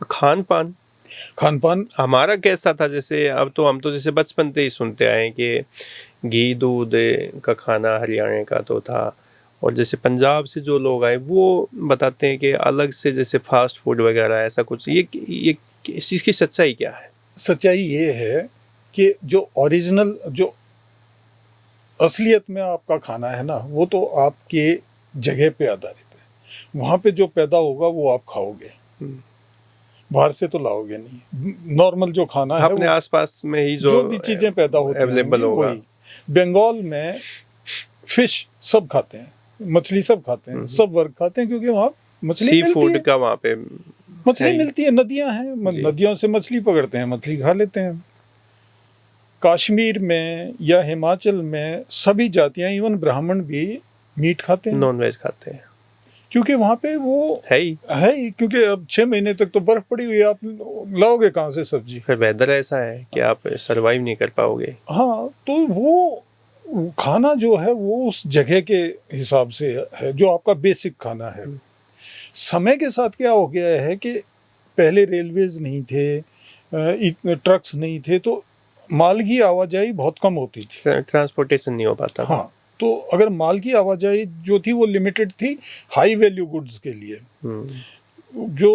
खान पान हमारा कैसा था? जैसे अब तो हम तो जैसे बचपन से ही सुनते आए हैं कि घी दूध का खाना हरियाणा का तो था, और जैसे पंजाब से जो लोग आए वो बताते हैं कि अलग से जैसे फास्ट फूड वगैरह ऐसा कुछ। ये इस चीज़ की सच्चाई क्या है? सच्चाई ये है कि जो ओरिजिनल, जो असलियत में आपका खाना है ना, वो तो आपके जगह पे आधारित है। वहाँ पे जो पैदा होगा वो आप खाओगे, बाहर से तो लाओगे नहीं। नॉर्मल जो खाना है अपने आसपास में ही जो भी चीजें पैदा होती हैं अवेलेबल होगा। वही। बंगाल में फिश सब खाते हैं, मछली सब खाते हैं, सब वर्ग खाते हैं, क्योंकि वहाँ मछली सी मिलती फूड है। का वहाँ पे मछली मिलती है, नदियां हैं, नदियों से मछली पकड़ते हैं, मछली खा लेते हैं। कश्मीर में या हिमाचल में सभी जातियां, इवन ब्राह्मण भी मीट खाते हैं, नॉन वेज खाते हैं, क्योंकि वहाँ पे वो है ही। क्योंकि अब 6 महीने तक तो बर्फ पड़ी हुई है, आप लाओगे कहाँ से सब्जी? फिर वेदर ऐसा है कि आप सरवाइव नहीं कर पाओगे। हाँ, तो वो खाना जो है वो उस जगह के हिसाब से है, जो आपका बेसिक खाना है। समय के साथ क्या हो गया है कि पहले रेलवेज नहीं थे, इतने ट्रक्स नहीं थे, तो माल की आवाजाही बहुत कम होती थी, ट्रांसपोर्टेशन नहीं हो पाता। हाँ, तो अगर माल की आवाजाही जो थी वो लिमिटेड थी हाई वैल्यू गुड्स के लिए। जो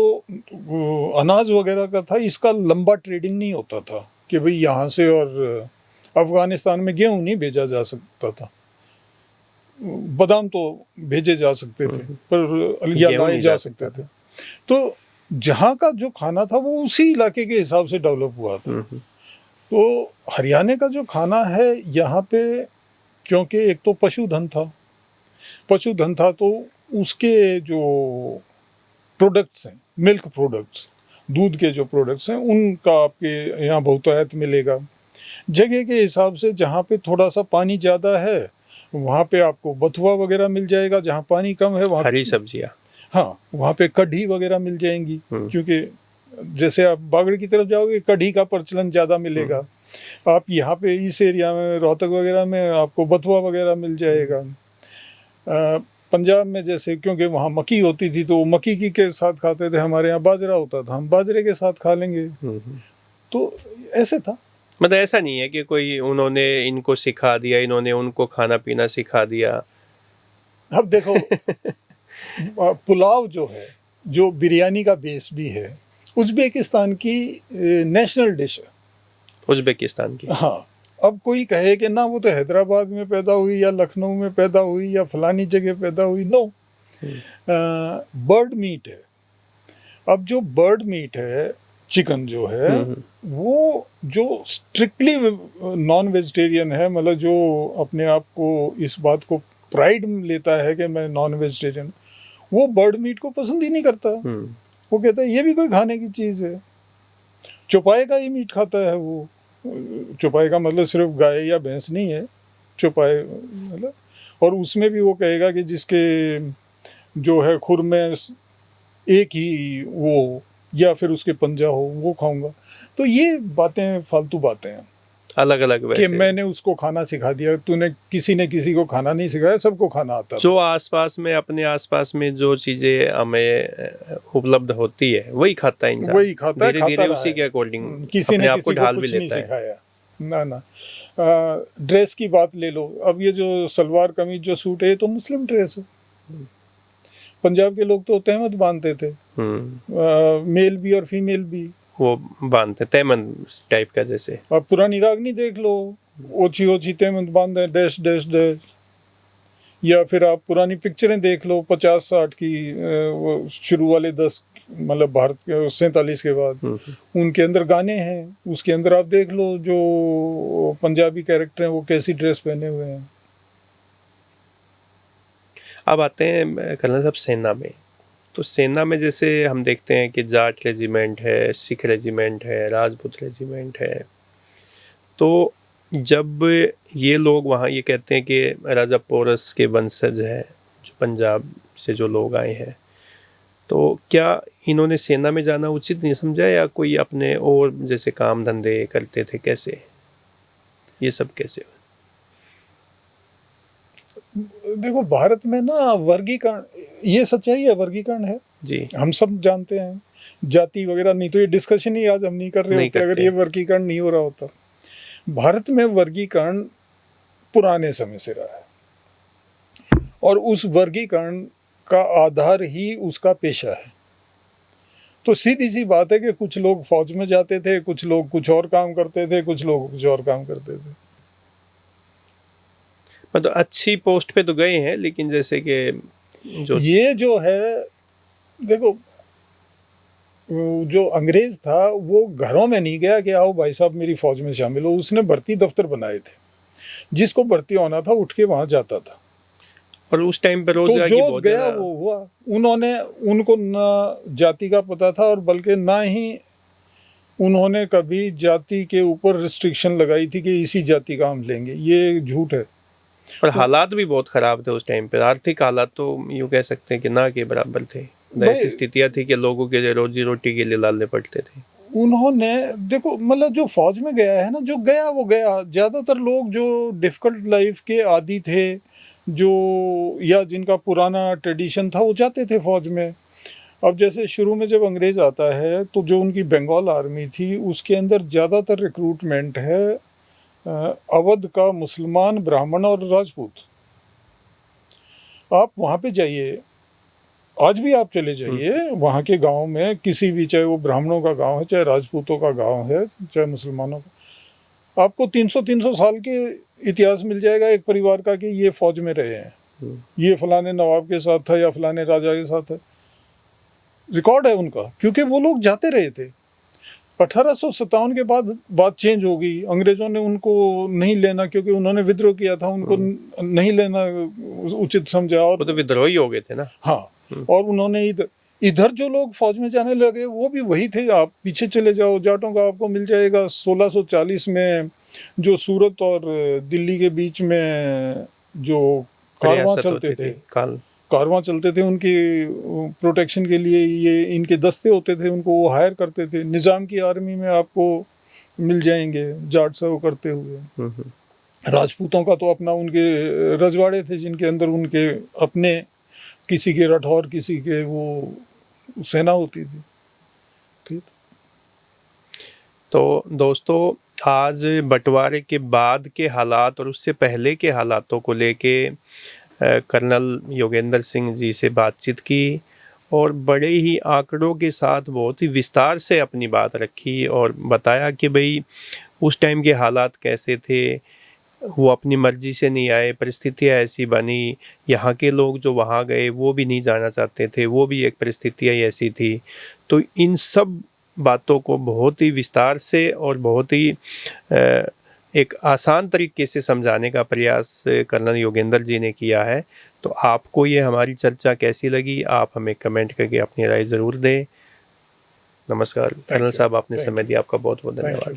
अनाज वगैरह का था, इसका लंबा ट्रेडिंग नहीं होता था कि भाई यहाँ से, और अफगानिस्तान में गेहूं नहीं भेजा जा सकता था, बादाम तो भेजे जा सकते थे पर या लाए जा सकते थे। तो जहाँ का जो खाना था वो उसी इलाके के हिसाब से डेवलप हुआ था। तो हरियाणा का जो खाना है यहाँ पे, क्योंकि एक तो पशुधन था, तो उसके जो प्रोडक्ट्स हैं, मिल्क प्रोडक्ट्स, दूध के जो प्रोडक्ट्स हैं, उनका आपके यहाँ बहुतायत मिलेगा। जगह के हिसाब से जहाँ पे थोड़ा सा पानी ज़्यादा है वहाँ पे आपको बथुआ वगैरह मिल जाएगा, जहाँ पानी कम है वहाँ हरी सब्जियाँ, हाँ, वहाँ पे कढ़ी वगैरह मिल जाएंगी, क्योंकि जैसे आप बागड़ की तरफ जाओगे कढ़ी का प्रचलन ज़्यादा मिलेगा। आप यहाँ पे इस एरिया में रोहतक वगैरह में आपको बथुआ वगैरह मिल जाएगा। पंजाब में जैसे, क्योंकि वहाँ मक्की होती थी तो मक्की की के साथ खाते थे, हमारे यहाँ बाजरा होता था, हम बाजरे के साथ खा लेंगे। तो ऐसे था। मतलब ऐसा नहीं है कि कोई उन्होंने इनको सिखा दिया, इन्होंने उनको खाना पीना सिखा दिया। अब देखो पुलाव जो है, जो बिरयानी का बेस भी है, उज़्बेकिस्तान की नेशनल डिश है। उज़्बेकिस्तान की, हाँ। अब कोई कहे कि ना वो तो हैदराबाद में पैदा हुई या लखनऊ में पैदा हुई या फलानी जगह पैदा हुई, नो, बर्ड मीट है। अब जो बर्ड मीट है, चिकन जो है, वो जो स्ट्रिक्टली नॉन वेजिटेरियन है, मतलब जो अपने आप को इस बात को प्राइड लेता है कि मैं नॉन वेजिटेरियन, वो बर्ड मीट को पसंद ही नहीं करता। वो कहता है ये भी कोई खाने की चीज़ है। चौपाए का ही मीट खाता है वो। चौपाए का मतलब सिर्फ गाय या भैंस नहीं है, चौपाए मतलब, और उसमें भी वो कहेगा कि जिसके जो है खुर में एक ही वो या फिर उसके पंजा हो वो खाऊंगा। तो ये बातें फालतू बातें हैं, अलग अलग कि मैंने उसको खाना सिखा दिया। तूने किसी ने किसी को खाना नहीं सिखाया, सबको खाना आता है। जो आसपास में, अपने आसपास में जो चीजें हमें उपलब्ध होती है वही खाता है इंसान, वही खाता है, धीरे धीरे उसी के अकॉर्डिंग किसी अपने ने आप को किसी को ढाल भी कुछ नहीं लेता है। सिखाया, ना। ड्रेस की बात ले लो, अब ये जो सलवार कमीज जो सूट है ये तो मुस्लिम ड्रेस है। पंजाब के लोग तो तहमद बांधते थे, मेल भी और फीमेल भी वो बांधते तैमन टाइप का जैसे। अब पुरानी रागनी देख लो, ओछी ओछी तहमद बांधे डैश डैश डैश। या फिर आप पुरानी पिक्चरें देख लो 50-60 की, वो शुरू वाले 10 मतलब भारत के 47 के बाद, उनके अंदर गाने हैं, उसके अंदर आप देख लो जो पंजाबी कैरेक्टर हैं वो कैसी ड्रेस पहने हुए हैं। अब आते हैं कर्नल साहब सेना में। तो सेना में जैसे हम देखते हैं कि जाट रेजिमेंट है, सिख रेजिमेंट है, राजपूत रेजिमेंट है। तो जब ये लोग वहाँ ये कहते हैं कि राजा पोरस के वंशज है, जो पंजाब से जो लोग आए हैं, तो क्या इन्होंने सेना में जाना उचित नहीं समझा, या कोई अपने और जैसे काम धंधे करते थे, कैसे ये सब कैसे? देखो भारत में ना वर्गीकरण, ये सच्चाई है, वर्गीकरण है जी, हम सब जानते हैं, जाति वगैरह नहीं तो ये डिस्कशन ही आज हम नहीं कर रहे होते अगर ये वर्गीकरण नहीं हो रहा होता। भारत में वर्गीकरण पुराने समय से रहा है और उस वर्गीकरण का आधार ही उसका पेशा है। तो सीधी सी बात है कि कुछ लोग फौज में जाते थे, कुछ लोग कुछ और काम करते थे, कुछ लोग कुछ और काम करते थे। मतलब अच्छी पोस्ट पे तो गए हैं, लेकिन जैसे कि ये जो है, देखो जो अंग्रेज था वो घरों में नहीं गया कि आओ भाई साहब मेरी फौज में शामिल हो, उसने भर्ती दफ्तर बनाए थे, जिसको भर्ती होना था उठ के वहां जाता था। और उस टाइम पे तो जो गया वो हुआ। उन्होंने, उनको ना जाति का पता था और बल्कि ना ही उन्होंने कभी जाति के ऊपर रिस्ट्रिक्शन लगाई थी कि इसी जाति का हम लेंगे, ये झूठ है। और हालात भी बहुत खराब थे उस टाइम पे, आर्थिक हालात तो यूँ कह सकते हैं कि ना के बराबर थे। ऐसी स्थितियां थी कि लोगों के लिए रोजी रोटी के लिए लालने पड़ते थे। उन्होंने देखो मतलब जो फौज में गया है ना, जो गया वो गया। ज़्यादातर लोग जो डिफिकल्ट लाइफ के आदी थे, जो या जिनका पुराना ट्रेडिशन था, वो जाते थे फौज में। अब जैसे शुरू में जब अंग्रेज आता है तो जो उनकी बंगाल आर्मी थी उसके अंदर ज़्यादातर रिक्रूटमेंट है अवध का मुसलमान, ब्राह्मण और राजपूत। आप वहाँ पे जाइए, आज भी आप चले जाइए वहाँ के गांव में, किसी भी, चाहे वो ब्राह्मणों का गांव है, चाहे राजपूतों का गांव है, चाहे मुसलमानों का, आपको 300 साल के इतिहास मिल जाएगा एक परिवार का कि ये फौज में रहे हैं, ये फलाने नवाब के साथ था या फलाने राजा के साथ है। रिकॉर्ड है उनका, क्योंकि वो लोग जाते रहे थे। 1857 के बाद बात चेंज हो गई, अंग्रेजों ने उनको नहीं लेना, क्योंकि उन्होंने विद्रोह किया था, उनको नहीं लेना उचित समझा। और वो तो विद्रोही हो गए थे ना। हाँ, और उन्होंने इधर जो लोग फौज में जाने लगे वो भी वही थे। आप पीछे चले जाओ, जाटों का आपको मिल जाएगा 1640 में जो सूरत और दिल्ली के बीच में जो कारवां चलते थे, कारवां चलते थे, उनकी प्रोटेक्शन के लिए ये इनके दस्ते होते थे, उनको वो हायर करते थे। निज़ाम की आर्मी में आपको मिल जाएंगे जाट सर्व करते हुए। राजपूतों का तो अपना उनके रजवाड़े थे जिनके अंदर उनके अपने, किसी के राठौर, किसी के वो सेना होती थी। ठीक, तो दोस्तों आज बंटवारे के बाद के हालात और उससे पहले के हालातों को लेके कर्नल योगेंद्र सिंह जी से बातचीत की और बड़े ही आंकड़ों के साथ बहुत ही विस्तार से अपनी बात रखी और बताया कि भाई उस टाइम के हालात कैसे थे। वो अपनी मर्जी से नहीं आए, परिस्थितियाँ ऐसी बनी, यहाँ के लोग जो वहाँ गए वो भी नहीं जाना चाहते थे, वो भी एक परिस्थितियाँ ऐसी थी। तो इन सब बातों को बहुत ही विस्तार से और बहुत ही एक आसान तरीके से समझाने का प्रयास कर्नल योगेंद्र जी ने किया है। तो आपको ये हमारी चर्चा कैसी लगी, आप हमें कमेंट करके अपनी राय ज़रूर दें। नमस्कार कर्नल साहब, आपने समय दिया, आपका बहुत बहुत धन्यवाद।